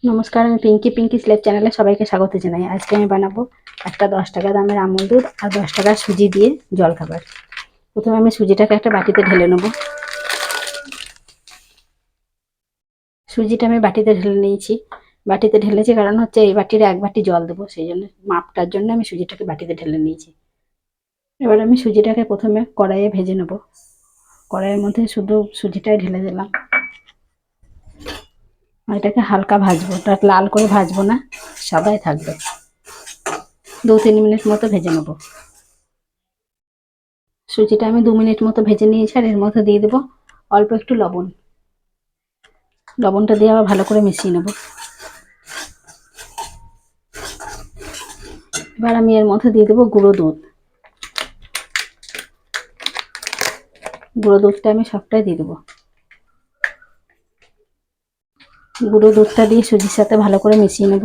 নমস্কার, আমি পিঙ্কি স্লেপ চ্যানেলে সবাইকে স্বাগত জানাই। আজকে আমি বানাবো একটা 10 টাকা দামের আমুল দুধ আর 10 টাকা সুজি দিয়ে জলখাবার। প্রথমে আমি সুজিটাকে একটা বাটিতে ঢেলে নেব। সুজিটা আমি বাটিতে ঢেলে নিয়েছি। বাটিতে ঢেলেছি কারণ হচ্ছে এই বাটির 1 বাটি জল দেবো, সেই জন্য মাপটার জন্য আমি সুজিটাকে বাটিতে ঢেলে নিয়েছি। এবার আমি সুজিটাকে প্রথমে কড়াইয়ে ভেজে নেব। কড়াইয়ের মধ্যে শুধু সুজিটাই ঢেলে দিলাম। এটাকে হালকা ভাজবো, ওটা লাল করে ভাজবো না, সাদাই থাকবে। 2-3 মিনিট মতো ভেজে নেব। সুজিটা আমি 2 মিনিট মতো ভেজে নিয়েছি আর এর মধ্যে দিয়ে দেবো অল্প একটু লবণ। লবণটা দিয়ে আবার ভালো করে মিশিয়ে নেব। এবার আমি এর মধ্যে দিয়ে দেবো গুঁড়ো দুধ। গুঁড়ো দুধটা আমি সবটাই দিয়ে দেবো। গুঁড়ো দুধটা দিয়ে সুজির সাথে ভালো করে মিশিয়ে নেব।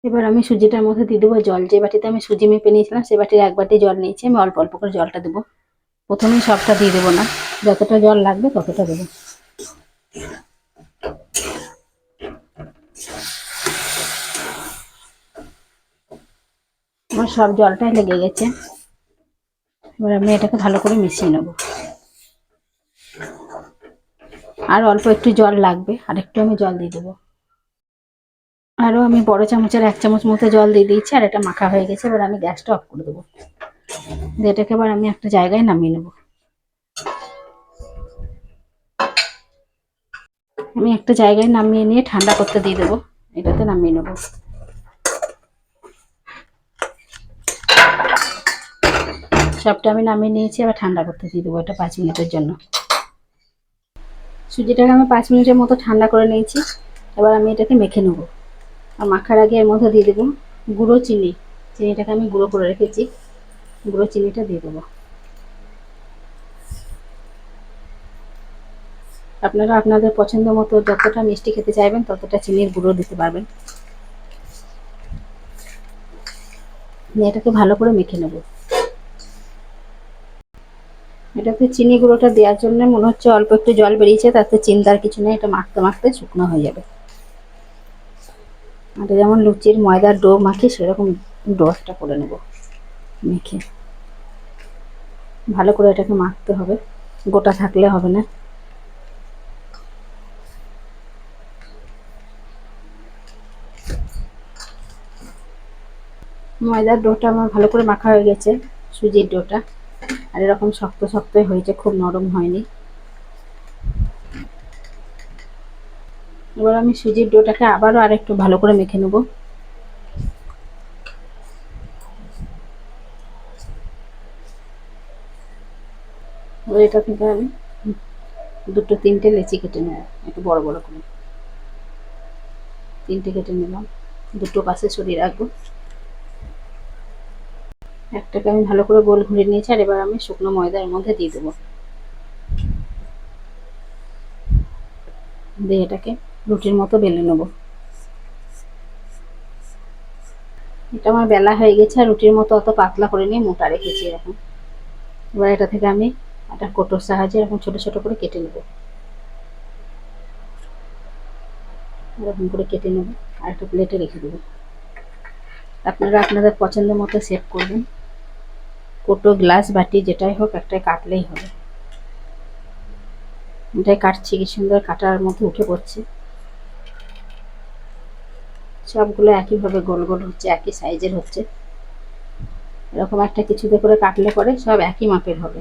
এবার আমি সুজিটার মধ্যে দিয়ে দেবো জল। যে বাটিতে আমি সুজি মেপে নিয়েছিলাম সে বাটির 1 বাটি জল নিয়েছি। আমি অল্প অল্প করে জলটা দেবো, প্রথমেই সবটা দিয়ে দেবো না, যতটা জল লাগবে ততটা দেবো। আমার সব জলটাই লেগে গেছে। এবার আমি এটাকে ভালো করে মিশিয়ে নেব। আর অল্প একটু জল লাগবে, আর একটু আমি জল দিয়ে দেবো। আরও আমি বড় চামচের 1 চামচ মতো জল দিয়ে দিয়েছি আর এটা মাখা হয়ে গেছে। এবার আমি গ্যাসটা অফ করে দেবো। এটাকে এবার আমি একটা জায়গায় নামিয়ে নেব। আমি একটা জায়গায় নামিয়ে নিয়ে ঠান্ডা করতে দিয়ে দেবো। এটাতে নামিয়ে নেব। সবটা আমি নামিয়ে নিয়েছি, এবার ঠান্ডা করতে দিয়ে দেবো এটা 5 মিনিটের জন্য। সুজিটাকে আমি 5 মিনিটের মতো ঠান্ডা করে নিয়েছি। এবার আমি এটাকে মেখে নেব। আর মাখার আগে এর মধ্যে দিয়ে দেবো গুঁড়ো চিনি। চিনিটাকে আমি গুঁড়ো করে রেখেছি, গুঁড়ো চিনিটা দিয়ে দেবো। আপনারা আপনাদের পছন্দ মতো যতটা মিষ্টি খেতে চাইবেন ততটা চিনির গুঁড়ো দিতে পারবেন। এটাকে ভালো করে মেখে নেব। এটাতে চিনি গুঁড়োটা দেওয়ার জন্য মনে হচ্ছে অল্প একটু জল বেরিয়েছে, তাতে চিন্তার কিছু নেই, এটা মাখতে মাখতে শুকনো হয়ে যাবে। এটা যেমন লুচির ময়দার ডো মাখি সেরকম ডোটা করে নেব। মেখে ভালো করে এটাকে মাখতে হবে, গোটা থাকলে হবে না। ময়দার ডোটা আমার ভালো করে মাখা হয়ে গেছে। সুজির ডোটা আর এরকম শক্ত শক্তই হয়েছে, খুব নরম হয়নি। এবার আমি সুজির ডোটাকে আবারও আরেকটু ভালো করে মেখে নেব। এবার এটা থেকে আমি 2-3টে লেচি কেটে নেব, একটু বড় বড় করে। 3টে কেটে নিলাম, 2টো পাশে সরিয়ে রাখবো। একটাকে আমি ভালো করে গোল ঘুরিয়ে নিয়েছি আর এবার আমি শুকনো ময়দার মধ্যে দিয়ে দেবো। দিয়ে এটাকে রুটির মতো বেলে নেব। এটা আমার বেলা হয়ে গেছে আর রুটির মতো অত পাতলা করে নিয়ে মোটা রেখেছি এখন। এবার এটা থেকে আমি একটা কোটোর সাহায্যে এরকম ছোট ছোট করে কেটে নেব। এরকম করে কেটে নেব আর একটা প্লেটে রেখে দেবো। আপনারা আপনাদের পছন্দ মতো শেপ করবেন। কোটো, গ্লাস, বাটি যেটাই হোক একটাই কাটলেই হবে। এটাই কাটছি, কি সুন্দর কাটার মধ্যে উঠে পড়ছে। সবগুলো একইভাবে গোল গোল হচ্ছে, একই সাইজের হচ্ছে। এরকম একটা কিছুতে করে কাটলে পরে সব একই মাপের হবে।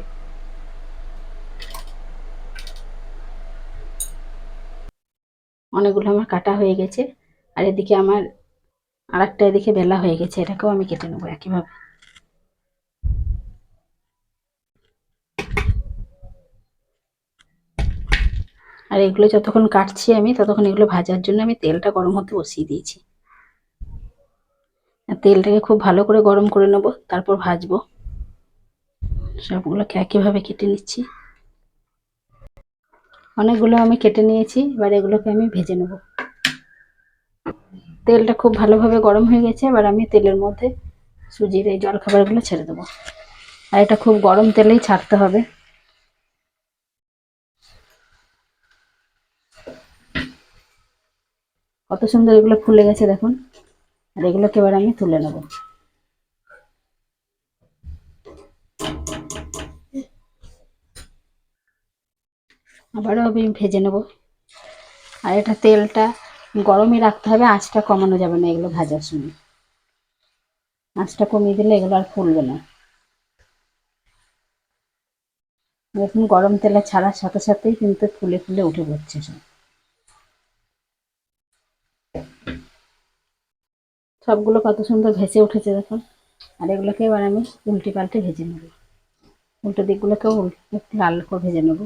অনেকগুলো আমার কাটা হয়ে গেছে আর এদিকে আমার আরেকটা এদিকে বেলা হয়ে গেছে, এটাকেও আমি কেটে নেবো একইভাবে। আর এগুলো যতক্ষণ কাটছি আমি ততক্ষণ এগুলো ভাজার জন্য আমি তেলটা গরম হতে বসিয়ে দিয়েছি। তেলটাকে খুব ভালো করে গরম করে নেব, তারপর ভাজবো। সবগুলোকে একইভাবে কেটে নিচ্ছি। অনেকগুলো আমি কেটে নিয়েছি, এবার এগুলোকে আমি ভেজে নেব। তেলটা খুব ভালোভাবে গরম হয়ে গেছে, এবার আমি তেলের মধ্যে সুজির এই জলখাবারগুলো ছেড়ে দেবো। আর এটা খুব গরম তেলেই ছাড়তে হবে। কত সুন্দর এগুলো ফুলে গেছে দেখুন। আর এগুলোকে এবার আমি তুলে নেব। আবারও আমি ভেজে নেব। আর এটা তেলটা গরমই রাখতে হবে, আঁচটা কমানো যাবে না এগুলো ভাজার সময়। আঁচটা কমিয়ে দিলে এগুলো আর ফুলবে না। দেখুন গরম তেলে ছাড়ার সাথে সাথেই কিন্তু ফুলে ফুলে উঠে পড়ছে সব। সবগুলো কত সুন্দর ভেসে উঠেছে দেখুন। আর এগুলোকে এবার আমি উল্টে পাল্টে ভেজে নেব। উল্টো দিকগুলোকেও একটু লাল করে ভেজে নেব।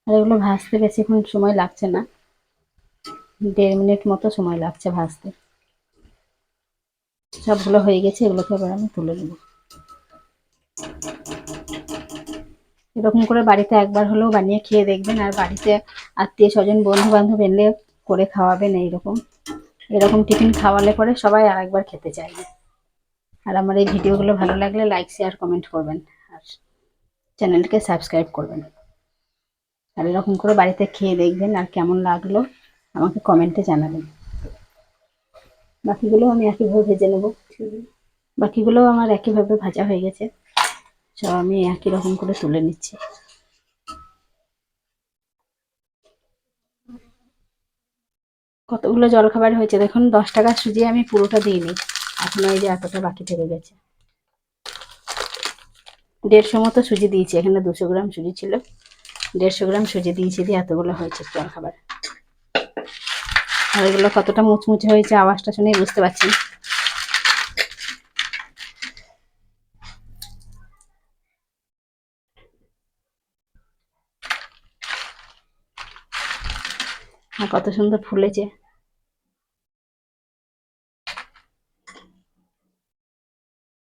আর এগুলো ভাজতে বেশিক্ষণ সময় লাগছে না, 1.5 মিনিট মতো সময় লাগছে ভাজতে। সবগুলো হয়ে গেছে, এগুলোকে এবার আমি তুলে নেব। এরকম করে বাড়িতে একবার হলেও বানিয়ে খেয়ে দেখবেন, আর বাড়িতে আত্মীয় স্বজন বন্ধু বান্ধব এলে করে খাওয়াবেন। এইরকম এরকম টিফিন খাওয়ালে পরে সবাই আরেকবার খেতে চাইবে। আর আমার এই ভিডিওগুলো ভালো লাগলে লাইক শেয়ার কমেন্ট করবেন, আর চ্যানেলকে সাবস্ক্রাইব করবেন। আর এরকম করে বাড়িতে খেয়ে দেখবেন, আর কেমন লাগলো আমাকে কমেন্টে জানাবেন। বাকিগুলো আমি একইভাবে ভেজে নেব। বাকিগুলোও আমার একইভাবে ভাজা হয়ে গেছে, সব আমি একই রকম করে তুলে নিচ্ছি। কতগুলো জলখাবার হয়েছে দেখুন। 10 টাকার সুজি আমি পুরোটা দিইনি, এখনো এই যে এতটা বাকি থেকে গেছে। 150 মতো সুজি দিয়েছি, এখানে 200 গ্রাম সুজি ছিল, 150 গ্রাম সুজি দিয়েছি, দিয়ে এতগুলো হয়েছে জলখাবার। আর এগুলো কতটা মুচমুচে হয়েছে আওয়াজটা শুনেই বুঝতে পারছেন। আর কত সুন্দর ফুলেছে।